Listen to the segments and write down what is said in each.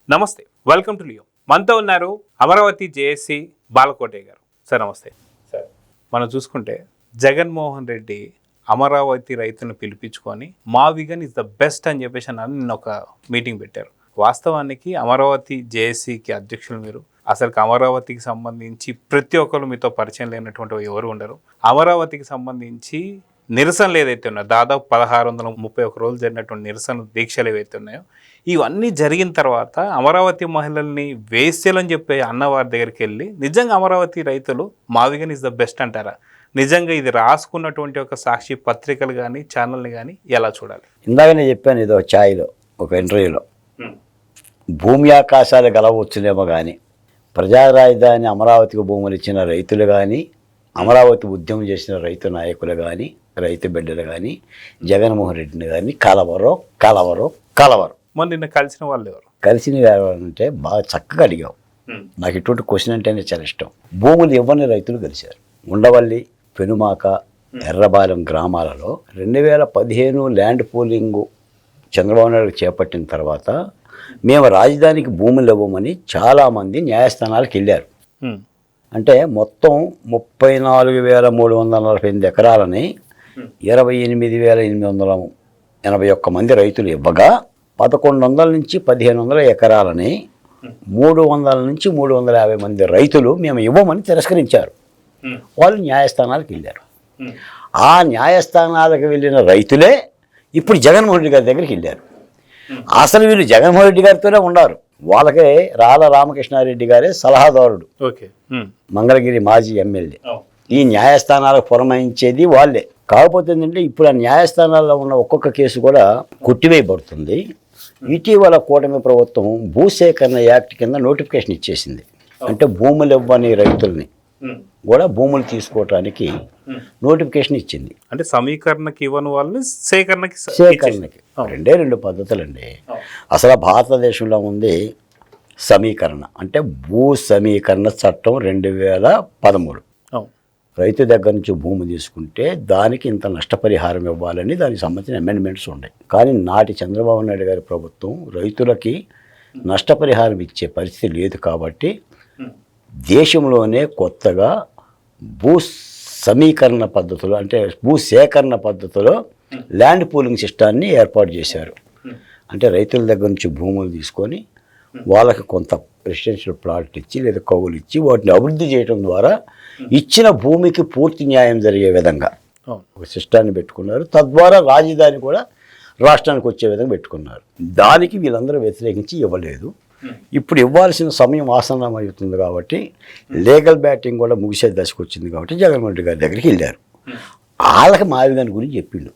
నమస్తే, welcome to Leo. మనతో ఉన్నారు అమరావతి జేఏసీ బాలకోటయ్య గారు. సార్ నమస్తే. సార్ మనం చూసుకుంటే జగన్మోహన్ రెడ్డి అమరావతి రైతులను పిలిపించుకొని మా విగన్ ఇస్ ద బెస్ట్ అని చెప్పేసి నిన్న ఒక మీటింగ్ పెట్టారు. వాస్తవానికి అమరావతి జేఏసీకి అధ్యక్షులు మీరు. అసలు అమరావతికి సంబంధించి ప్రతి ఒక్కరు మీతో పరిచయం లేనటువంటి ఎవరు ఉండరు. అమరావతికి సంబంధించి నిరసనలు ఏదైతే ఉన్నాయో, దాదాపు 1631 రోజులు జరిగినటువంటి నిరసన దీక్షలు ఏవైతే ఉన్నాయో, ఇవన్నీ జరిగిన తర్వాత అమరావతి మహిళల్ని వేశ్యలని చెప్పే అన్నవారి దగ్గరికి వెళ్ళి నిజంగా అమరావతి రైతులు మావిగన్ ఇస్ ద బెస్ట్ అంటారా? నిజంగా ఇది రాసుకున్నటువంటి ఒక సాక్షి పత్రికలు కానీ ఛానల్ని కానీ ఎలా చూడాలి? ఇందాక నేను చెప్పాను ఏదో ఛాయ్లో ఒక ఇంటర్వ్యూలో, భూమి ఆకాశాలు గెలవచ్చునేమో కానీ ప్రజా రాజధాని అమరావతికి భూములు ఇచ్చిన రైతులు కానీ, అమరావతి ఉద్యమం చేసిన రైతు నాయకులు కానీ, రైతు బిడ్డలు కానీ, జగన్మోహన్ రెడ్డిని కానీ కలవరు. మొన్న నిన్న కలిసిన వాళ్ళు ఎవరు? కలిసిన అంటే బాగా చక్కగా అడిగావు. నాకు ఇటువంటి క్వశ్చన్ అంటేనే చాలా ఇష్టం. భూములు ఇవ్వని రైతులు కలిశారు. ఉండవల్లి, పెనుమాక, ఎర్రబాలెం గ్రామాలలో 2015 ల్యాండ్ పూలింగ్ చంద్రబాబు నాయుడు చేపట్టిన తర్వాత మేము రాజధానికి భూములు ఇవ్వమని చాలామంది న్యాయస్థానాలకు వెళ్ళారు. అంటే మొత్తం 34,348 ఎకరాలని 28,881 మంది రైతులు ఇవ్వగా 1,100 నుంచి 1,500 ఎకరాలని 300 నుంచి 350 మంది రైతులు మేము ఇవ్వమని తిరస్కరించారు. వాళ్ళు న్యాయస్థానాలకు వెళ్ళారు. ఆ న్యాయస్థానాలకు వెళ్ళిన రైతులే ఇప్పుడు జగన్మోహన్ రెడ్డి గారి దగ్గరికి వెళ్ళారు. అసలు వీళ్ళు జగన్మోహన్ రెడ్డి గారితోనే ఉన్నారు. వాళ్ళకే రాళ్ళ రామకృష్ణారెడ్డి గారే సలహాదారుడు, మంగళగిరి మాజీ ఎమ్మెల్యే. ఈ న్యాయస్థానాలకు పురమాయించేది వాళ్ళే. కాకపోతే ఏంటంటే ఇప్పుడు ఆ న్యాయస్థానాల్లో ఉన్న ఒక్కొక్క కేసు కూడా కొట్టివేయబడుతుంది. ఇటీవల కూటమి ప్రభుత్వం భూసేకరణ యాక్ట్ కింద నోటిఫికేషన్ ఇచ్చేసింది. అంటే భూములు ఇవ్వని రైతుల్ని కూడా భూములు తీసుకోవటానికి నోటిఫికేషన్ ఇచ్చింది. అంటే సమీకరణకి ఇవ్వని వాళ్ళని సేకరణకి రెండు పద్ధతులండి. అసలు భారతదేశంలో ఉంది సమీకరణ, అంటే భూ సమీకరణ చట్టం 2013. రైతు దగ్గర నుంచి భూమి తీసుకుంటే దానికి ఇంత నష్టపరిహారం ఇవ్వాలని దానికి సంబంధించిన అమెండ్మెంట్స్ ఉన్నాయి. కానీ నాటి చంద్రబాబు నాయుడు గారి ప్రభుత్వం రైతులకి నష్టపరిహారం ఇచ్చే పరిస్థితి లేదు. కాబట్టి దేశంలోనే కొత్తగా భూ సమీకరణ పద్ధతులు, అంటే భూ సేకరణ పద్ధతిలో ల్యాండ్ పూలింగ్ సిస్టాన్ని ఏర్పాటు చేశారు. అంటే రైతుల దగ్గర నుంచి భూములు తీసుకొని వాళ్ళకి కొంత రెసిడెన్షియల్ ప్లాట్ ఇచ్చి లేదా కౌలు ఇచ్చి వాటిని అభివృద్ధి చేయడం ద్వారా ఇచ్చిన భూమికి పూర్తి న్యాయం జరిగే విధంగా ఒక సిస్టాన్ని పెట్టుకున్నారు. తద్వారా రాజధాని కూడా రాష్ట్రానికి వచ్చే విధంగా పెట్టుకున్నారు. దానికి వీళ్ళందరూ వ్యతిరేకించి ఇవ్వలేదు. ఇప్పుడు ఇవ్వాల్సిన సమయం ఆసన్నం అవుతుంది కాబట్టి లీగల్ బ్యాటింగ్ కూడా ముగిసే దశకు వచ్చింది కాబట్టి జగన్మోహన్ రెడ్డి గారి దగ్గరికి వెళ్ళారు. వాళ్ళకి మావిదాని గురించి చెప్పిండు,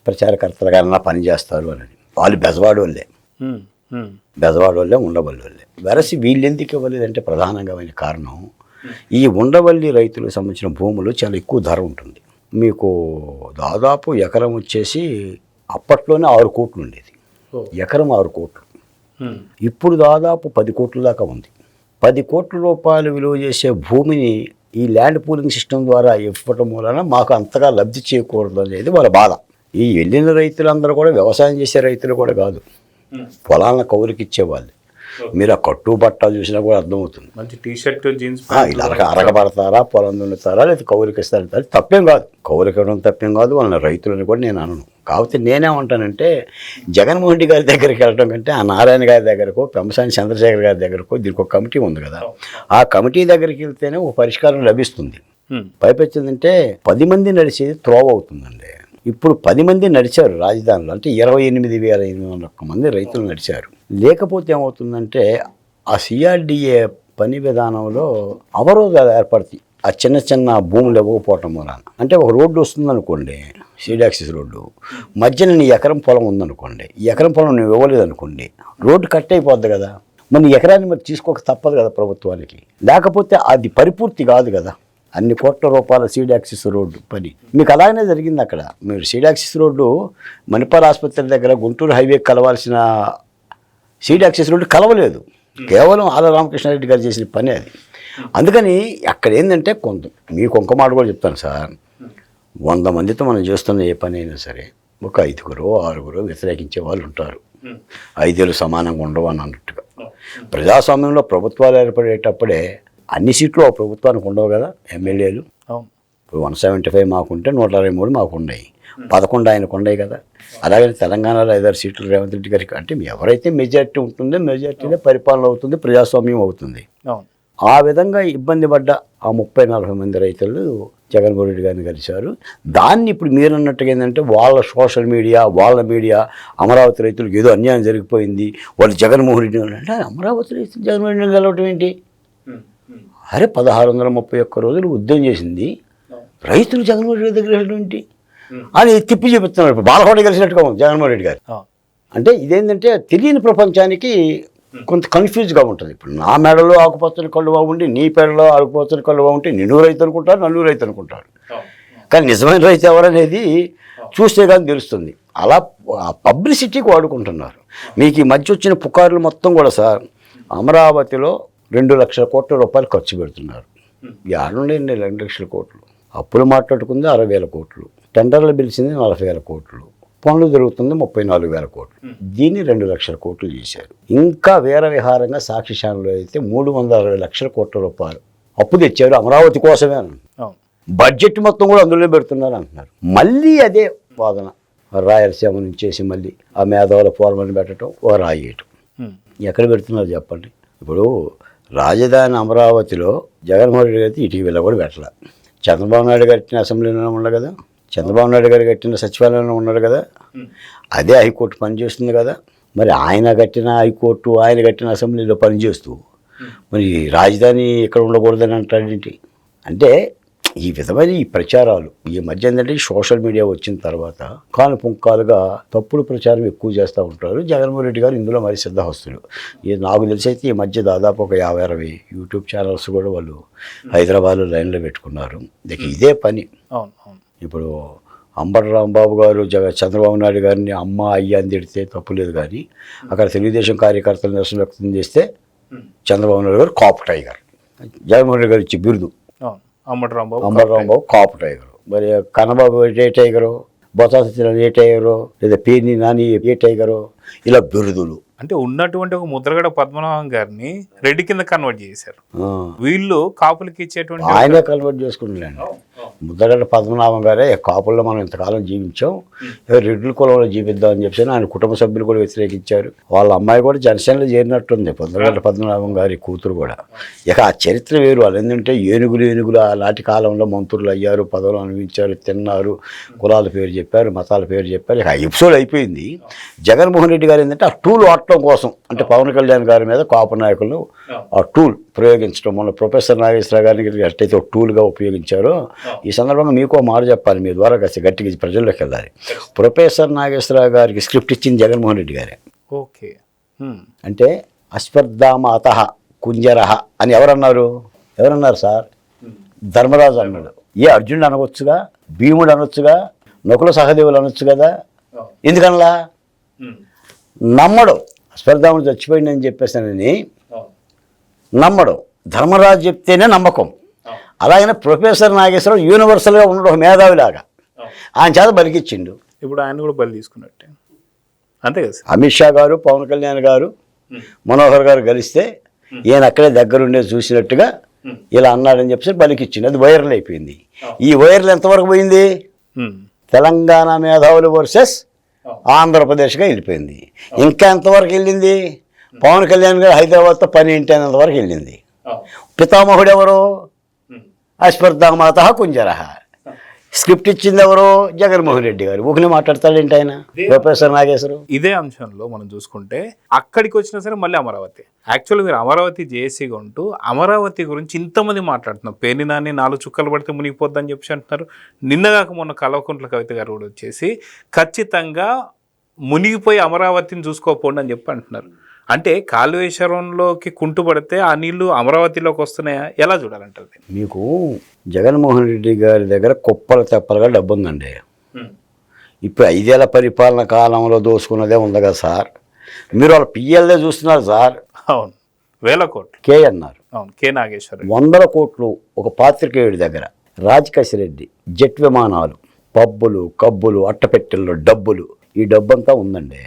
ప్రచారకర్తలుగా పని చేస్తారు అని. వాళ్ళు బెజవాడ వాళ్ళే ఉండవల్లి వాళ్ళే. వెరసి వీళ్ళు ఎందుకు ఇవ్వలేదంటే ప్రధానంగా కారణం, ఈ ఉండవల్లి రైతులకు సంబంధించిన భూములు చాలా ఎక్కువ ధర ఉంటుంది. మీకు దాదాపు ఎకరం వచ్చేసి అప్పట్లోనే 6 కోట్లు ఉండేది. ఎకరం 6 కోట్లు. ఇప్పుడు దాదాపు 10 కోట్ల దాకా ఉంది. 10 కోట్ల రూపాయలు విలువ చేసే భూమిని ఈ ల్యాండ్ పూలింగ్ సిస్టమ్ ద్వారా ఇవ్వటం వలన మాకు అంతగా లబ్ధి చేయకూడదు అనేది వాళ్ళ బాధ. ఈ వెళ్ళిన రైతులందరూ కూడా వ్యవసాయం చేసే రైతులు కూడా కాదు, పొలాలను కౌలుకి ఇచ్చేవాళ్ళు. మీరు ఆ కట్టు బట్ట చూసినా కూడా అర్థమవుతుంది. మంచి టీషర్ట్ జీన్స్ ఇలా అరగబడతారా, పొలం దున్నుతారా, లేదా కౌలుకి ఇస్తారా, తప్పేం కాదు. కౌలుకి ఇవ్వడం తప్పేం కాదు, వాళ్ళ రైతులని కూడా నేను అనను. కాకపోతే నేనేమంటానంటే జగన్మోహన్ రెడ్డి గారి దగ్గరికి వెళ్ళడం కంటే ఆ నారాయణ గారి దగ్గరకో, పెంపసాని చంద్రశేఖర్ గారి దగ్గరకో, దీనికి ఒక కమిటీ ఉంది కదా, ఆ కమిటీ దగ్గరికి వెళ్తేనే ఒక పరిష్కారం లభిస్తుంది. పైపెచ్చిందంటే 10 మంది నడిచేది త్రోవ అవుతుందండి. ఇప్పుడు 10 మంది నడిచారు రాజధానిలో, అంటే 28,801 మంది రైతులు నడిచారు. లేకపోతే ఏమవుతుందంటే ఆ సిఆర్డిఏ పని విధానంలో అవరోధాలు ఏర్పడతాయి. ఆ చిన్న చిన్న భూములు ఇవ్వకపోవటం వలన. అంటే ఒక రోడ్డు వస్తుందనుకోండి, సీడ్ యాక్సిస్ రోడ్డు, మధ్యన నీ ఎకరం పొలం ఉందనుకోండి, ఈ ఎకరం పొలం నువ్వు ఇవ్వలేదు అనుకోండి, రోడ్డు కట్ అయిపోద్ది కదా. మరి ఎకరాన్ని మరి తీసుకోక తప్పదు కదా ప్రభుత్వానికి. లేకపోతే అది పరిపూర్తి కాదు కదా. అన్ని కోట్ల రూపాయల సీడ్ యాక్సిస్ రోడ్డు పని మీకు అలాగనే జరిగింది. అక్కడ మీరు సీడ్ యాక్సిస్ రోడ్డు మణిపాల్ ఆసుపత్రి దగ్గర గుంటూరు హైవే కలవాల్సిన సీడ్ యాక్సిస్ రోడ్డు కలవలేదు. కేవలం ఆల రామకృష్ణారెడ్డి గారు చేసిన పని అది. అందుకని అక్కడ ఏంటంటే మీకు ఒక్క మాట కూడా చెప్తాను సార్, 100 మందితో మనం చేస్తున్న ఏ పని అయినా సరే ఒక 5గురు 6గురు వ్యతిరేకించే వాళ్ళు ఉంటారు. 5 సమానంగా ఉండవు అని అన్నట్టుగా. ప్రజాస్వామ్యంలో ప్రభుత్వాలు ఏర్పడేటప్పుడే అన్ని సీట్లు ఆ ప్రభుత్వానికి ఉండవు కదా, ఎమ్మెల్యేలు. అవును. ఇప్పుడు 175 మాకుంటే 123 మాకు ఉన్నాయి, 11 ఆయనకు ఉన్నాయి కదా. అలాగే తెలంగాణలో 5 సీట్లు రేవంత్ రెడ్డి గారికి. అంటే ఎవరైతే మెజారిటీ ఉంటుందో మెజారిటీనే పరిపాలన అవుతుంది, ప్రజాస్వామ్యం అవుతుంది. అవును. ఆ విధంగా ఇబ్బంది పడ్డ ఆ 30-40 మంది రైతులు జగన్మోహన్ రెడ్డి గారిని కలిశారు. దాన్ని ఇప్పుడు మీరు అన్నట్టుగా ఏంటంటే వాళ్ళ సోషల్ మీడియా, వాళ్ళ మీడియా అమరావతి రైతులకు ఏదో అన్యాయం జరిగిపోయింది, వాళ్ళు జగన్మోహన్ రెడ్డి అంటే అమరావతి రైతులు జగన్మోహన్ రెడ్డి కలవటం ఏంటి? అరే 1631 రోజులు ఉద్యమం చేసింది రైతులు జగన్మోహన్ రెడ్డి దగ్గర వెళ్ళడం ఏంటి అని తిప్పి చూపిస్తున్నారు. ఇప్పుడు బాలకోట కలిసినట్టుగా ఉంది జగన్మోహన్ రెడ్డి గారు. అంటే ఇదేంటంటే తెలియని ప్రపంచానికి కొంత కన్ఫ్యూజ్గా ఉంటుంది. ఇప్పుడు నా మెడలో ఆకుపచ్చని కళ్ళువా ఉండి నీ పేడలో ఆకుపచ్చని కళ్ళువా ఉంటే నిన్ను రైతు అనుకుంటారు, నన్ను రైతు అనుకుంటారు. కానీ నిజమైన రైతు ఎవరనేది చూస్తే కానీ తెలుస్తుంది. అలా పబ్లిసిటీకి వాడుకుంటున్నారు. మీకు ఈ మధ్య వచ్చిన పుకార్లు మొత్తం కూడా సార్, అమరావతిలో 2 లక్షల కోట్ల రూపాయలు ఖర్చు పెడుతున్నారు. యాడుండే 2 లక్షల కోట్లు, అప్పులు మాట్లాడుకుంది 60,000 కోట్లు, టెండర్లు పిలిచింది 40,000 కోట్లు, పనులు జరుగుతుంది 34,000 కోట్లు. దీన్ని 2 లక్షల కోట్లు చేశారు. ఇంకా వేరే విహారంగా సాక్షి ఛానల్లో అయితే 360 లక్షల కోట్ల రూపాయలు అప్పు తెచ్చారు అమరావతి కోసమే అని. బడ్జెట్ మొత్తం కూడా అందులో పెడుతున్నారు అంటున్నారు. మళ్ళీ అదే వాదన రాయలసీమ నుంచేసి మళ్ళీ ఆ మేధావుల ఫోరమని పెట్టడం, ఓ రాయేయటం. ఎక్కడ పెడుతున్నారు చెప్పండి? ఇప్పుడు రాజధాని అమరావతిలో జగన్మోహన్ రెడ్డి గారికి ఇటీవల కూడా పెట్టాల. చంద్రబాబు నాయుడు కట్టిన అసెంబ్లీలో ఉండదు కదా, చంద్రబాబు నాయుడు గారు కట్టిన సచివాలయంలో ఉన్నారు కదా, అదే హైకోర్టు పనిచేస్తుంది కదా. మరి ఆయన కట్టిన హైకోర్టు, ఆయన కట్టిన అసెంబ్లీలో పనిచేస్తూ మరి రాజధాని ఇక్కడ ఉండకూడదని అంటాడేంటి? అంటే ఈ విధమైన ఈ ప్రచారాలు ఈ మధ్య ఏంటంటే సోషల్ మీడియా వచ్చిన తర్వాత కానుపుంకాలుగా తప్పుడు ప్రచారం ఎక్కువ చేస్తూ ఉంటారు. జగన్మోహన్ రెడ్డి గారు ఇందులో మరి సిద్ధహస్తులు. నాకు తెలిసి అయితే ఈ మధ్య దాదాపు ఒక 50-60 యూట్యూబ్ ఛానల్స్ కూడా వాళ్ళు హైదరాబాద్లో లైన్లో పెట్టుకున్నారు. ఇదే పని. ఇప్పుడు అంబటి రాంబాబు గారు చంద్రబాబు నాయుడు గారిని అమ్మ అయ్య అని తిడితే తప్పులేదు, కానీ అక్కడ తెలుగుదేశం కార్యకర్తలు నిరసన వ్యక్తం చేస్తే చంద్రబాబు నాయుడు గారు కాపు టైగర్, జగన్మోహన్ రెడ్డి గారు ఇచ్చే బిరుదు అంబటి రాంబాబు కాపు టైగరు. మరి కన్నబాబు ఏ టైగరు, బొత్స ఏ టైగరు, లేదా పేర్ని నాని ఏ టైగరు, ఇలా బిరుదులు. అంటే ఉన్నటువంటి ఒక ముద్రగడ పద్మనాభం గారిని రెడ్డి కింద కన్వర్ట్ చేశారు. వీళ్ళు కాపులకి ఇచ్చేటువంటి ఆయనే కన్వర్ట్ చేసుకుంటున్నాను. ముద్రగడ పద్మనాభం గారే కాపుల్లో మనం ఇంతకాలం జీవించాం, రెడ్డి కులంలో జీవిద్దామని చెప్పి ఆయన కుటుంబ సభ్యులు కూడా వ్యతిరేకించారు. వాళ్ళ అమ్మాయి కూడా జనసేనలో చేరినట్టుంది, ముద్రగడ పద్మనాభం గారి కూతురు కూడా. ఇక ఆ చరిత్ర వేరు. వాళ్ళు ఏంటంటే ఏనుగులు అలాంటి కాలంలో మంత్రులు అయ్యారు, పదవులు అనుభవించారు, తిన్నారు, కులాల పేరు చెప్పారు, మతాల పేరు చెప్పారు. ఇక ఆ ఎపిసోడ్ అయిపోయింది. జగన్మోహన్ రెడ్డి గారు ఏంటంటే ఆ టూల్ వాడటం కోసం, అంటే పవన్ కళ్యాణ్ గారి మీద కాపు నాయకులు ఆ టూల్ ప్రయోగించడం. మొన్న ప్రొఫెసర్ నాగేశ్వరరావు గారిని ఎట్టయితే ఒక టూల్గా ఉపయోగించారో, ఈ సందర్భంగా మీకు మాట చెప్పాలి, మీ ద్వారా కాస్త గట్టిగా ప్రజల్లోకి వెళ్ళాలి. ప్రొఫెసర్ నాగేశ్వరరావు గారికి స్క్రిప్ట్ ఇచ్చింది జగన్మోహన్ రెడ్డి గారే. ఓకే. అంటే అస్పర్ధామాత కుంజరహ అని ఎవరన్నారు సార్? ధర్మరాజు అన్నాడు. ఏ అర్జునుడు అనవచ్చుగా, భీముడు అనొచ్చుగా, నకుల సహదేవులు అనొచ్చు కదా, ఎందుకనలా? నమ్మడు. అస్పర్ధాముడు చచ్చిపోయిందని చెప్పేసానని నమ్మడు. ధర్మరాజు చెప్తేనే నమ్మకం. అలాగనే ప్రొఫెసర్ నాగేశ్వరరావు యూనివర్సల్గా ఉండడం, ఒక మేధావిలాగా ఆయన చేత బలికిచ్చిండు. ఇప్పుడు ఆయన కూడా బలి తీసుకున్నట్టే, అంతే కదా. అమిత్ షా గారు, పవన్ కళ్యాణ్ గారు, మనోహర్ గారు కలిస్తే ఈయన అక్కడే దగ్గరుండే చూసినట్టుగా ఇలా అన్నాడని చెప్పేసి బలికిచ్చింది. అది వైరల్ అయిపోయింది. ఈ వైరల్ ఎంతవరకు పోయింది? తెలంగాణ మేధావులు వర్సెస్ ఆంధ్రప్రదేశ్గా వెళ్ళిపోయింది. ఇంకా ఎంతవరకు వెళ్ళింది? పవన్ కళ్యాణ్ గారు హైదరాబాద్తో పని ఏంటి అనేంతవరకు వెళ్ళింది. పితామహుడు ఎవరు? అస్పర్ధామాత కుంజరహ. స్క్రిప్ట్ ఇచ్చింది ఎవరు? జగన్మోహన్ రెడ్డి గారు. ఊరినే మాట్లాడతాడేంటి ఆయన, ప్రొఫెసర్ నాగేశ్వరరావు? ఇదే అంశంలో మనం చూసుకుంటే అక్కడికి వచ్చినా సరే మళ్ళీ అమరావతి. యాక్చువల్గా మీరు అమరావతి జేఏసీగా ఉంటూ అమరావతి గురించి ఇంతమంది మాట్లాడుతున్నారు. పేర్ని నాని 4 చుక్కలు పడితే మునిగిపోద్దని చెప్పి అంటున్నారు. నిన్నగాక మొన్న కల్వకుంట్ల కవిత గారు కూడా వచ్చేసి ఖచ్చితంగా మునిగిపోయి అమరావతిని చూసుకోకపోండి అని చెప్పి అంటున్నారు. అంటే కాళేశ్వరంలోకి కుంటుపడితే ఆ నీళ్లు అమరావతిలోకి వస్తున్నాయా? ఎలా చూడాలంటారు? మీకు జగన్మోహన్ రెడ్డి గారి దగ్గర కుప్పలు తెప్పలుగా డబ్బు ఉందండి. ఇప్పుడు 5 ఏళ్ల పరిపాలన కాలంలో దోసుకున్నదే ఉంది కదా సార్. మీరు వాళ్ళ పిఎల్ఏ చూస్తున్నారు సార్. అవును, 1000 కోట్లు. కే అన్నారు. అవును, కే నాగేశ్వర. 100 కోట్లు ఒక పాత్రికేయుడి దగ్గర. రాజకశిరెడ్డి జెట్ విమానాలు, పబ్బులు, కబ్బులు, అట్టపెట్టెల్లో డబ్బులు, ఈ డబ్బంతా ఉందండి.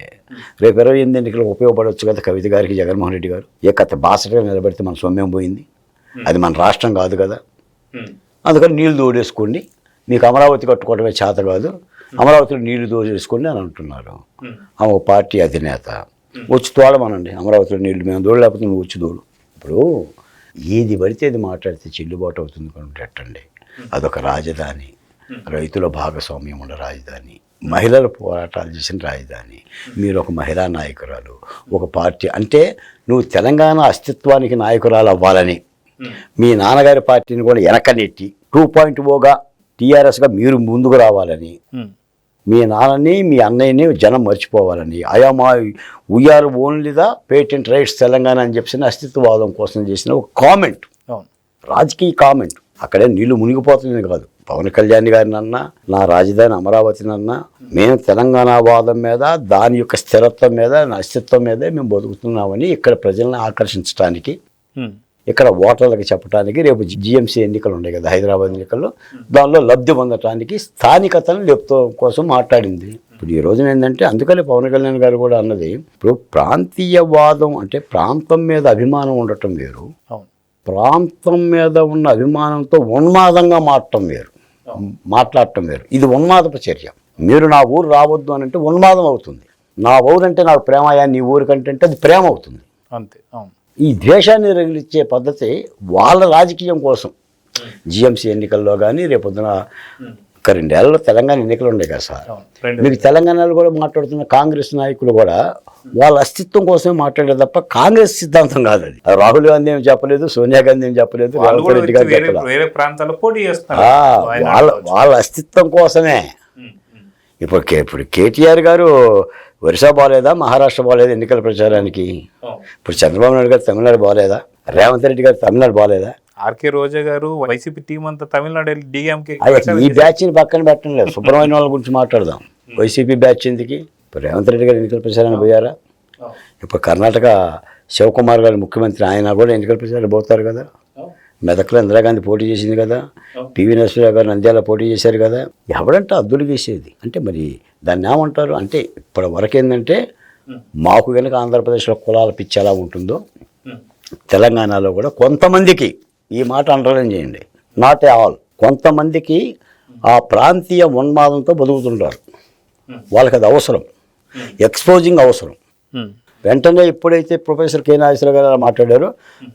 రేపు 28 ఎన్నికలకు ఉపయోగపడవచ్చు కదా కవిత గారికి, జగన్మోహన్ రెడ్డి గారు. ఏ కథ బాసటగా నిలబెడితే మన సొమ్మేం పోయింది, అది మన రాష్ట్రం కాదు కదా. అందుకని నీళ్లు తోడేసుకోండి, మీకు అమరావతి కట్టుకోవడమే చేత కాదు, అమరావతిలో నీళ్లు తోడేసుకోండి అని అంటున్నారు. ఆమె పార్టీ అధినేత. వచ్చి తోడమనండి అమరావతిలో నీళ్లు, మేము తోడలేకపోతే నువ్వు వచ్చి తోడు. ఇప్పుడు ఏది పడితే అది మాట్లాడితే చెల్లుబాటు అవుతుంది కొనుటండి. అదొక రాజధాని, రైతుల భాగస్వామ్యం ఉన్న రాజధాని, మహిళల పోరాటాలు చేసిన రాజధాని. మీరు ఒక మహిళా నాయకురాలు, ఒక పార్టీ అంటే నువ్వు తెలంగాణ అస్తిత్వానికి నాయకురాలు అవ్వాలని మీ నాన్నగారి పార్టీని కూడా వెనకనెట్టి 2.0గా టీఆర్ఎస్గా మీరు ముందుకు రావాలని, మీ నాన్నని మీ అన్నయ్యని జనం మర్చిపోవాలని, we are only the patent rights Telangana అని చెప్పిన అస్తిత్వవాదం కోసం చేసిన ఒక కామెంట్, రాజకీయ కామెంట్. అక్కడే నీళ్లు మునిగిపోతుంది కాదు. పవన్ కళ్యాణ్ గారిని అన్నా, నా రాజధాని అమరావతిని అన్నా, మేము తెలంగాణ వాదం మీద, దాని యొక్క స్థిరత్వం మీద, అస్తిత్వం మీదే మేము బతుకుతున్నామని ఇక్కడ ప్రజలను ఆకర్షించడానికి, ఇక్కడ ఓటర్లకు చెప్పడానికి, రేపు జిఎంసీ ఎన్నికలు ఉన్నాయి కదా హైదరాబాద్ ఎన్నికల్లో, దానిలో లబ్ధి పొందడానికి స్థానికతను లేపుకోవడం కోసం మాట్లాడింది. ఇప్పుడు ఈ రోజున ఏంటంటే అందుకని పవన్ కళ్యాణ్ గారు కూడా అన్నది, ఇప్పుడు ప్రాంతీయవాదం అంటే ప్రాంతం మీద అభిమానం ఉండటం వేరు, ప్రాంతం మీద ఉన్న అభిమానంతో ఉన్మాదంగా మాట్లాడటం వేరు. ఇది ఉన్మాదపు చర్య. మీరు నా ఊరు రావద్దు అని అంటే ఉన్మాదం అవుతుంది. నా ఊరంటే నాకు ప్రేమయా, నీ ఊరికంటే అది ప్రేమ అవుతుంది. అంతే. ఈ ద్వేషాన్ని రగిలిచ్చే పద్ధతి వాళ్ళ రాజకీయం కోసం. జిఎంసీ ఎన్నికల్లో కానీ రేపొద్దున ఒక 2 ఏళ్లలో తెలంగాణ ఎన్నికలు ఉన్నాయి కదా సార్. మీకు తెలంగాణలో కూడా మాట్లాడుతున్న కాంగ్రెస్ నాయకులు కూడా వాళ్ళ అస్తిత్వం కోసమే మాట్లాడారు తప్ప కాంగ్రెస్ సిద్ధాంతం కాదు అది. రాహుల్ గాంధీ ఏం చెప్పలేదు, సోనియా గాంధీ ఏం చెప్పలేదు, రేవంత్ రెడ్డి గారు చెప్పలేదు. వాళ్ళ అస్తిత్వం కోసమే. ఇప్పుడు కేటీఆర్ గారు ఒరిస్సా బాగలేదా, మహారాష్ట్ర బాగలేదా ఎన్నికల ప్రచారానికి? ఇప్పుడు చంద్రబాబు నాయుడు గారు తమిళనాడు బాగలేదా, రేవంత్ రెడ్డి గారు తమిళనాడు బాగలేదా? ఆర్కే రోజా గారు వైసీపీ టీం అంతా తమిళనాడు డిఎంకే. ఈ బ్యాచ్ని పక్కన పెట్టడం లేదు, సుబ్రహ్మణ్యం వాళ్ళ గురించి మాట్లాడదాం. వైసీపీ బ్యాచ్ ఎందుకు? ఇప్పుడు రేవంత్ రెడ్డి గారు ఎన్నికల ప్రచారానికి పోయారా? ఇప్పుడు కర్ణాటక శివకుమార్ గారు ముఖ్యమంత్రి, ఆయన కూడా ఎన్నికల ప్రచారానికి పోతారు కదా. మెదక్లో ఇందిరాగాంధీ పోటీ చేసింది కదా, పివి నరసింహరావు గారు నంద్యాల పోటీ చేశారు కదా. ఎవడంటే అద్దులు గీసేది అంటే మరి దాన్ని ఏమంటారు అంటే, ఇప్పటి వరకు ఏంటంటే మాకు కనుక ఆంధ్రప్రదేశ్లో కులాల పిచ్చి ఎలా ఉంటుందో తెలంగాణలో కూడా కొంతమందికి, ఈ మాట అండర్లైన్ చేయండి, నాట్ ఆల్, కొంతమందికి ఆ ప్రాంతీయ ఉన్మాదంతో బతుకుతుంటారు. వాళ్ళకి అది అవసరం, ఎక్స్పోజింగ్ అవసరం. వెంటనే ఎప్పుడైతే ప్రొఫెసర్ కె నాగేశ్వరరావు గారు మాట్లాడారో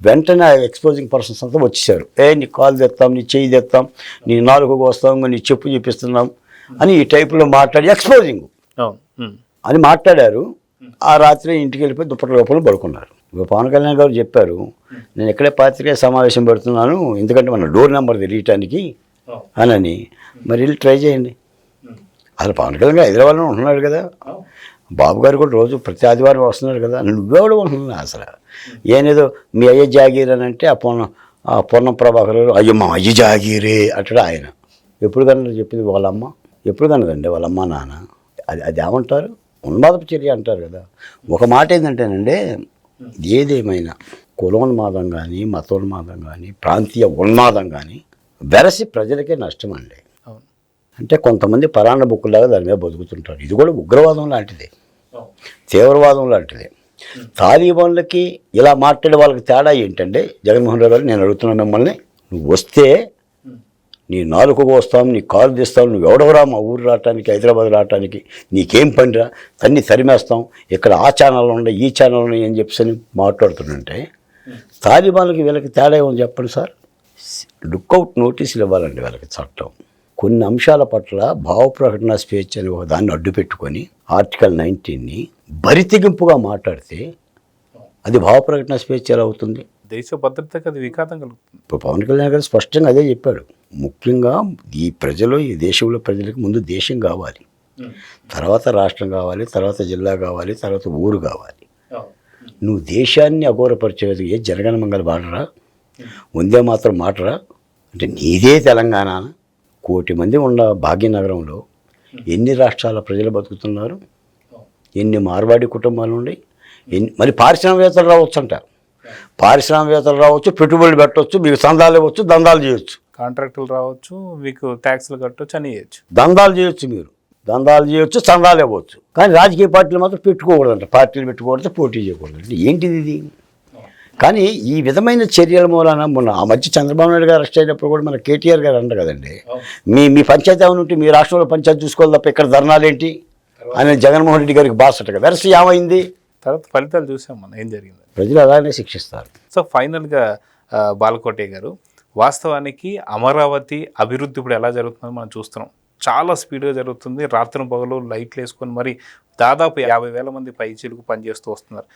వెంటనే ఎక్స్పోజింగ్ పర్సన్స్ అంతా వచ్చేసారు. నీ కాలు తెస్తాం, నీ చెయ్యి తెస్తాం, నీ నాలుగు వస్తాం, నీ చెప్పు చూపిస్తున్నాం అని ఈ టైపులో మాట్లాడి ఎక్స్పోజింగ్ అని మాట్లాడారు. ఆ రాత్రి ఇంటికి వెళ్ళిపోయి దుప్పటి లోపల పడుకున్నారు. ఇప్పుడు పవన్ కళ్యాణ్ గారు చెప్పారు, నేను ఎక్కడే పాత్రికేయ సమావేశం పెడుతున్నాను ఎందుకంటే మన డోర్ నెంబర్ తెలియటానికి అని. మరి వెళ్ళి ట్రై చేయండి. అసలు పవన్ కళ్యాణ్ గారు హైదరాబాద్లో ఉంటున్నాడు కదా, బాబు గారు కూడా రోజు ప్రతి ఆదివారం వస్తున్నారు కదా, నువ్వెవడు ఉంటున్నా అసలు? ఏనేదో మీ అయ్య జాగీర్ అని అంటే ఆ పొన్నం ప్రభాకర్ గారు అయ్యో మా అయ్య జాగీరే అంటాడు ఆయన. ఎప్పుడు కన్నా చెప్పింది వాళ్ళమ్మ, ఎప్పుడు కన్నదండి వాళ్ళమ్మ నాన్న. అది ఏమంటారు? ఉన్మాదపు చర్య అంటారు కదా. ఒక మాట ఏంటంటేనండి, ఏదేమైనా కులోన్మాదం కానీ, మతోన్మాదం కానీ, ప్రాంతీయ ఉన్మాదం కానీ వెరసి ప్రజలకే నష్టం అండి. అంటే కొంతమంది పరాన్న బుక్కులాగా దాని మీద బతుకుతుంటారు. ఇది కూడా ఉగ్రవాదం లాంటిదే, తీవ్రవాదం లాంటిదే. తాలిబాన్లకి ఇలా మాట్లాడే వాళ్ళకి తేడా ఏంటంటే, జగన్మోహన్ రెడ్డి గారు నేను అడుగుతున్నాను మిమ్మల్ని, నువ్వు వస్తే నీ నాలుకకు వస్తాం, నీ కాలు తీస్తాం, నువ్వు ఎవడవరా మా ఊరు రావటానికి, హైదరాబాద్ రావటానికి, నీకేం పనిరా, తన్ని తరిమేస్తాం, ఇక్కడ ఆ ఛానల్ ఉన్నాయి ఈ ఛానల్ ఉన్నాయి అని చెప్పేసి మాట్లాడుతుంటే తాలిబాన్లకి వీళ్ళకి తేడా ఏమని చెప్పండి సార్. లుక్అవుట్ నోటీసులు ఇవ్వాలండి వాళ్ళకి చట్టం. కొన్ని అంశాల పట్ల భావ ప్రకటన స్వేచ్ఛ అని ఒక దాన్ని అడ్డు పెట్టుకొని ఆర్టికల్ 19ని బరితెగింపుగా మాట్లాడితే అది భావ ప్రకటన స్వేచ్ఛ ఎలా అవుతుంది? దేశ భద్రతకు అది విఘాతం కలుగుతుంది. ఇప్పుడు పవన్ కళ్యాణ్ గారు స్పష్టంగా అదే చెప్పాడు. ముఖ్యంగా ఈ ప్రజలు, ఈ దేశంలో ప్రజలకు ముందు దేశం కావాలి, తర్వాత రాష్ట్రం కావాలి, తర్వాత జిల్లా కావాలి, తర్వాత ఊరు కావాలి. నువ్వు దేశాన్ని అఘోరపరిచేది ఏ జనగణ మంగళ పాడరా, ఉందే మాత్రం మాటరా అంటే నీదే తెలంగాణ. 1 కోటి మంది ఉన్న భాగ్యనగరంలో ఎన్ని రాష్ట్రాల ప్రజలు బతుకుతున్నారు, ఎన్ని మార్వాడి కుటుంబాలు ఉన్నాయి, మరి పారిశ్రామికవేత్తలు రావచ్చు అంట, పారిశ్రామికవేత్తలు రావచ్చు, పెట్టుబడులు పెట్టవచ్చు, మీకు సందాలు ఇవ్వచ్చు, దందాలు చేయొచ్చు, కాంట్రాక్టులు రావచ్చు, మీకు ట్యాక్స్లు కట్టవచ్చు, అని చేయొచ్చు, దందాలు చేయొచ్చు. మీరు దందాలు చేయొచ్చు, చందాలు ఇవ్వచ్చు, కానీ రాజకీయ పార్టీలు మాత్రం పెట్టుకోకూడదంట. పార్టీలు పెట్టుకోకూడదు, పోటీ చేయకూడదు. అంటే ఏంటిది ఇది? కానీ ఈ విధమైన చర్యల మూలాన మొన్న ఆ మధ్య చంద్రబాబు నాయుడు గారు అరెస్ట్ అయినప్పుడు కూడా మన కేటీఆర్ గారు అంటారు కదండి, మీ పంచాయతీ ఏమైనా ఉంటే మీ రాష్ట్రంలో పంచాయతీ చూసుకోవాలి తప్ప ఇక్కడ ధర్నాలు ఏంటి అని జగన్మోహన్ రెడ్డి గారికి బాసటగా వెరసి ఏమైంది? తర్వాత ఫలితాలు చూసాం మనం ఏం జరిగింది. ప్రజలు అలానే శిక్షిస్తారు. సో ఫైనల్గా బాలకోటే గారు, వాస్తవానికి అమరావతి అభివృద్ధి ఇప్పుడు ఎలా జరుగుతుందో మనం చూస్తున్నాం. చాలా స్పీడ్గా జరుగుతుంది. రాత్రి పగలు లైట్లు వేసుకొని మరి దాదాపు 50,000 మంది పైచీలకు పనిచేస్తూ వస్తున్నారు.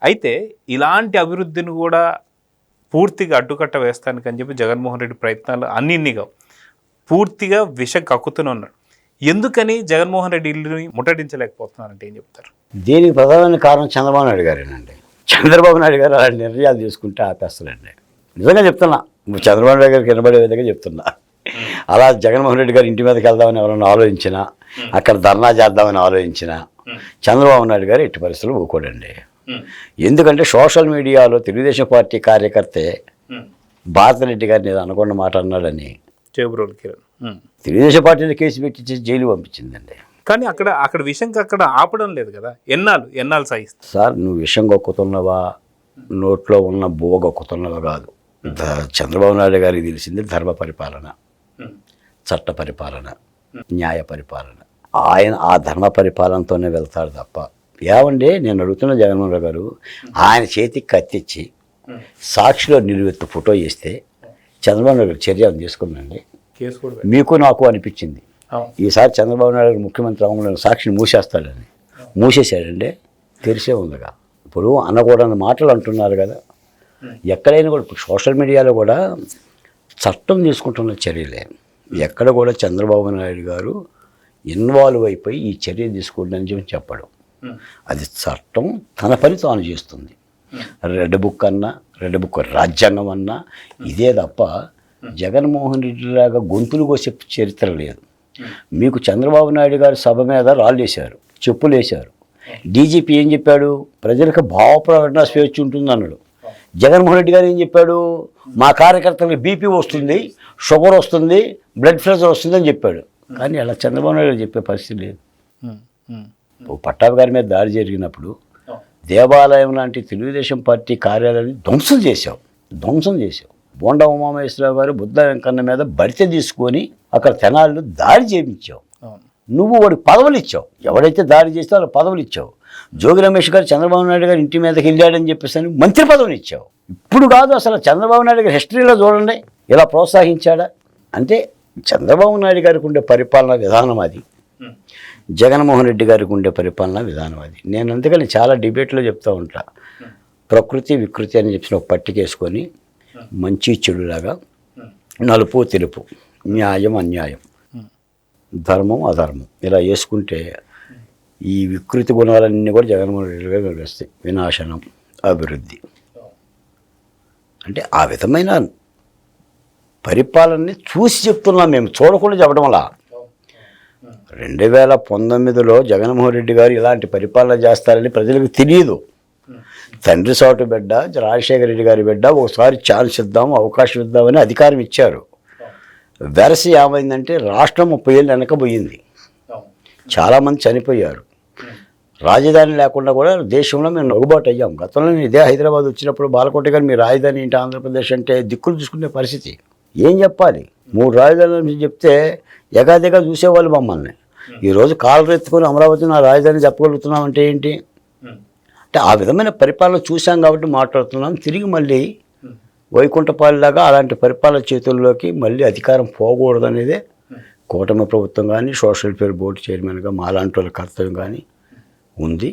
అయితే ఇలాంటి అభివృద్ధిని కూడా పూర్తిగా అడ్డుకట్ట వేస్తానికి అని చెప్పి జగన్మోహన్ రెడ్డి ప్రయత్నాలు అన్నిగా పూర్తిగా విషం కక్కుతూనే ఉన్నారు. ఎందుకని జగన్మోహన్ రెడ్డి ఇల్లుని ముట్టడించలేకపోతున్నారంటే ఏం చెప్తారు? దీనికి ప్రధానమైన కారణం చంద్రబాబు నాయుడు గారేనండి. చంద్రబాబు నాయుడు గారు అలాంటి నిర్ణయాలు తీసుకుంటే ఆపేస్తారండి. నిజంగా చెప్తున్నా, చంద్రబాబు నాయుడు గారికి వినబడే విధంగా చెప్తున్నా. అలా జగన్మోహన్ రెడ్డి గారు ఇంటి మీదకి వెళ్దామని ఎవరైనా ఆలోచించినా, అక్కడ ధర్నా చేద్దామని ఆలోచించినా చంద్రబాబు నాయుడు గారు ఎట్టి పరిస్థితులు ఊకోడండి. ఎందుకంటే సోషల్ మీడియాలో తెలుగుదేశం పార్టీ కార్యకర్తే భారతిరెడ్డి గారిని ఏదో అనుకున్న మాట అన్నాడని తెలుగుదేశం పార్టీని కేసు పెట్టి జైలు పంపించిందండి. కానీ అక్కడ విషయంకి అక్కడ ఆపడం లేదు కదా. ఎన్నాళ్ళు సాగిస్తా సార్, నువ్వు విషం గొక్కుతున్నావా, నోట్లో ఉన్న బువ్వ గొక్కుతున్నావా కాదు. చంద్రబాబు నాయుడు గారికి తెలిసింది ధర్మ పరిపాలన, చట్ట పరిపాలన, న్యాయ పరిపాలన. ఆయన ఆ ధర్మ పరిపాలనతోనే వెళ్తాడు తప్ప. ఏమండి, నేను అడుగుతున్న జగన్మోహన్ రావు గారు, ఆయన చేతికి కత్తిచ్చి సాక్షిలో నిలువెత్తు ఫోటో చేస్తే చంద్రబాబు నాయుడు గారు చర్య తీసుకున్నాండి. మీకు నాకు అనిపించింది ఈసారి చంద్రబాబు నాయుడు గారు ముఖ్యమంత్రి అవ్వడం సాక్షిని మూసేస్తాడని. మూసేశాడండి, తెరిసే ఉందిగా. ఇప్పుడు అనకూడని మాటలు అంటున్నారు కదా. ఎక్కడైనా కూడా ఇప్పుడు సోషల్ మీడియాలో కూడా చట్టం తీసుకుంటున్న చర్యలే. ఎక్కడ కూడా చంద్రబాబు నాయుడు గారు ఇన్వాల్వ్ అయిపోయి ఈ చర్య తీసుకోండి చెప్పి చెప్పడం. అది చట్టం తన పని తాను చేస్తుంది. రెడ్ బుక్ అన్నా, రెడ్ బుక్ రాజ్యాంగం అన్నా ఇదే తప్ప జగన్మోహన్ రెడ్డిలాగా గొంతులు కోసే చరిత్ర లేదు. మీకు చంద్రబాబు నాయుడు గారి సభ మీద రాళ్ళు వేశారు, చెప్పులు వేశారు. డీజీపీ ఏం చెప్పాడు? ప్రజలకు భావ ప్రకటన స్వేచ్ఛ ఉంటుంది అన్నాడు. జగన్మోహన్ రెడ్డి గారు ఏం చెప్పాడు? మా కార్యకర్తలకు బీపీ వస్తుంది, షుగర్ వస్తుంది, బ్లడ్ ప్రెషర్ వస్తుంది అని చెప్పాడు. కానీ అలా చంద్రబాబు నాయుడు గారు చెప్పే పరిస్థితి లేదు. పట్టాభి గారి మీద దాడి జరిగినప్పుడు దేవాలయం లాంటి తెలుగుదేశం పార్టీ కార్యాలయాన్ని ధ్వంసం చేశావు. బోండా ఉమామహేశ్వరరావు గారు బుద్ధ వెంకన్న మీద బడిత తీసుకొని అక్కడ తెనాళ్ళు దాడి చేయించావు. నువ్వు వాడికి పదవులు ఇచ్చావు. ఎవడైతే దాడి చేస్తే వాళ్ళకి పదవులు ఇచ్చావు. జోగి రమేష్ గారు చంద్రబాబు నాయుడు గారు ఇంటి మీదకి వెళ్ళాడని చెప్పేసి మంత్రి పదవిని ఇచ్చావు. ఇప్పుడు కాదు, అసలు చంద్రబాబు నాయుడు గారి హిస్టరీలో చూడండి ఇలా ప్రోత్సహించాడా అంటే. చంద్రబాబు నాయుడు గారికి ఉండే పరిపాలనా విధానం అది, జగన్మోహన్ రెడ్డి గారికి ఉండే పరిపాలనా విధానం అది. నేను అందుకని చాలా డిబేట్లో చెప్తూ ఉంటా, ప్రకృతి వికృతి అని చెప్పిన ఒక పట్టికేసుకొని మంచి చెడులాగా, నలుపు తెలుపు, న్యాయం అన్యాయం, ధర్మం అధర్మం ఇలా వేసుకుంటే ఈ వికృతి గుణాలన్నీ కూడా జగన్మోహన్ రెడ్డి గారు వస్తాయి. వినాశనం, అభివృద్ధి అంటే ఆ విధమైన పరిపాలనని చూసి చెప్తున్నాం మేము, చూడకుండా చెప్పడం వల్ల. 2019లో జగన్మోహన్ రెడ్డి గారు ఇలాంటి పరిపాలన చేస్తారని ప్రజలకు తెలియదు. తండ్రి సాటు బిడ్డ రాజశేఖర రెడ్డి గారి బిడ్డ, ఒకసారి ఛాన్స్ ఇద్దాం, అవకాశం ఇద్దామని అధికారం ఇచ్చారు. వెరసి ఏమైందంటే రాష్ట్రం 30 ఏళ్ళు వెనకపోయింది. చాలామంది చనిపోయారు. రాజధాని లేకుండా కూడా దేశంలో మేము నొగుబాటు అయ్యాం. గతంలో నేను ఇదే హైదరాబాద్ వచ్చినప్పుడు బాలకోట గారు మీ రాజధాని ఏంటి ఆంధ్రప్రదేశ్ అంటే దిక్కులు చూసుకునే పరిస్థితి. ఏం చెప్పాలి? 3 రాజధానులు చెప్తే ఎగాదిగా చూసేవాళ్ళు మమ్మల్ని. ఈరోజు కాళ్ళు ఎత్తుకొని అమరావతి నా రాజధాని చెప్పగలుగుతున్నాం అంటే ఏంటి అంటే ఆ విధమైన పరిపాలన చూసాం కాబట్టి మాట్లాడుతున్నాం. తిరిగి మళ్ళీ వైకుంఠపాలిలాగా అలాంటి పరిపాలన చేతుల్లోకి మళ్ళీ అధికారం పోకూడదనేదే కూటమి ప్రభుత్వం కానీ, సోషల్ వెల్ఫేర్ బోర్డు చైర్మన్గా మాలాంటి వాళ్ళ కర్తవ్యం కానీ ఉంది.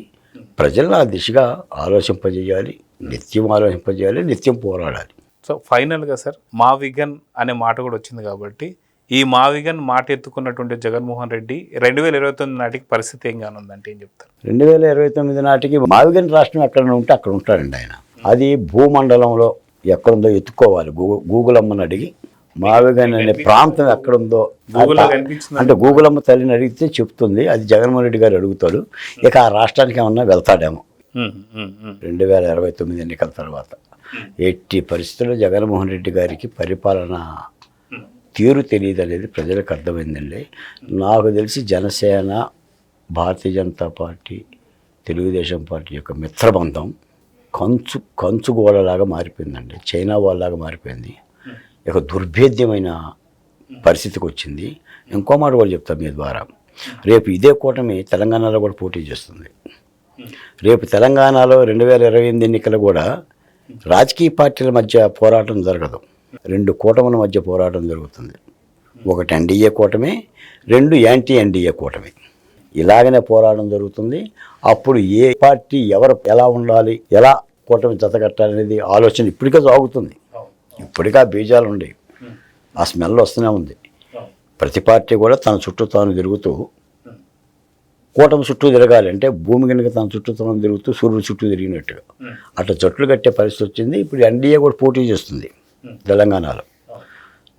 ప్రజలను ఆ దిశగా ఆలోచింపజేయాలి, నిత్యం ఆలోచింపజేయాలి, నిత్యం పోరాడాలి. సో ఫైనల్గా సార్, మా విగన్ అనే మాట కూడా వచ్చింది కాబట్టి ఈ మా విగన్ మాట ఎత్తుకున్నటువంటి జగన్మోహన్ రెడ్డి 2029 నాటికి పరిస్థితి ఏం కానుందంటే ఏం చెప్తారు? 2029 నాటికి మా విగన్ రాష్ట్రం ఎక్కడ ఉంటే అక్కడ ఉంటాడండి ఆయన. అది భూమండలంలో ఎక్కడుందో ఎత్తుకోవాలి. గూగుల్ అమ్మని అడిగి మావిగన్ అనే ప్రాంతం ఎక్కడుందో అంటే గూగుల్ అమ్మ తల్లిని అడిగితే చెప్తుంది. అది జగన్మోహన్ రెడ్డి గారు అడుగుతాడు. ఇక ఆ రాష్ట్రానికి ఏమన్నా వెళ్తాడేమో 2029 ఎన్నికల తర్వాత. ఎట్టి పరిస్థితుల్లో జగన్మోహన్ రెడ్డి గారికి పరిపాలన తీరు తెలియదు అనేది ప్రజలకు అర్థమైందండి. నాకు తెలిసి జనసేన, భారతీయ జనతా పార్టీ, తెలుగుదేశం పార్టీ యొక్క మిత్రబంధం కంచు గోడలాగా మారిపోయిందండి. చైనా వాళ్ళలాగా మారిపోయింది. ఇక దుర్భేద్యమైన పరిస్థితికి వచ్చింది. ఇంకో మాట కూడా చెప్తాను మీ ద్వారా. రేపు ఇదే కూటమి తెలంగాణలో కూడా పోటీ చేస్తుంది. రేపు తెలంగాణలో 2028 ఎన్నికలు కూడా రాజకీయ పార్టీల మధ్య పోరాటం జరగదు. 2 కూటముల మధ్య పోరాటం జరుగుతుంది. ఒకటి ఎన్డీఏ కూటమి, 2 యాంటీ ఎన్డీఏ కూటమి. ఇలాగనే పోరాటం జరుగుతుంది. అప్పుడు ఏ పార్టీ ఎలా ఉండాలి, ఎలా కూటమి జతకట్టాలనేది ఆలోచన ఇప్పటికే సాగుతుంది. ఇప్పటికే ఆ బీజాలు ఉండేవి, ఆ స్మెల్ వస్తూనే ఉంది. ప్రతి పార్టీ కూడా తన చుట్టూ తాను తిరుగుతూ కూటమి చుట్టూ తిరగాలి అంటే భూమి కనుక తన చుట్టూ తాను తిరుగుతూ సూర్యుడు చుట్టూ తిరిగినట్టుగా అట్లా జట్లు కట్టే పరిస్థితి వచ్చింది. ఇప్పుడు ఎన్డీఏ కూడా పోటీ చేస్తుంది తెలంగాణలో.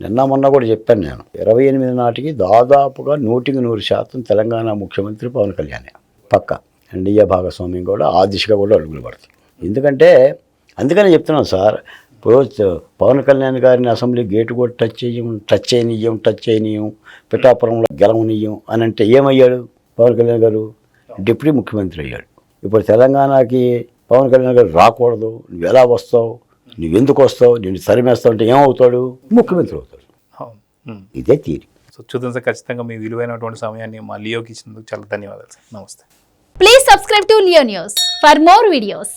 నిన్న మొన్న కూడా చెప్పాను నేను, 28 నాటికి దాదాపుగా 100% తెలంగాణ ముఖ్యమంత్రి పవన్ కళ్యాణ్ పక్క. ఎన్డీఏ భాగస్వామ్యం కూడా ఆ దిశగా కూడా అడుగులు పడుతుంది. ఎందుకంటే అందుకనే చెప్తున్నాను సార్, ఇప్పుడు పవన్ కళ్యాణ్ గారిని అసెంబ్లీ గేటు కూడా టచ్ చేయనీయం, పిఠాపురంలో గెలవనీయం అని అంటే ఏమయ్యాడు పవన్ కళ్యాణ్ గారు? డిప్యూటీ ముఖ్యమంత్రి అయ్యాడు. ఇప్పుడు తెలంగాణకి పవన్ కళ్యాణ్ గారు రాకూడదు, నువ్వు ఎలా వస్తావు, నువ్వెందుకు వస్తావు, నేను తరిమేస్తావు అంటే ఏమవుతాడు? ముఖ్యమంత్రి అవుతాడు. ఇదే తీరి. సో చూద్దాం సార్, ఖచ్చితంగా మీ విలువైనటువంటి సమయాన్ని మా లియోకి ఇచ్చినందుకు చాలా ధన్యవాదాలు సార్. నమస్తే. Please subscribe to Leo News for more videos.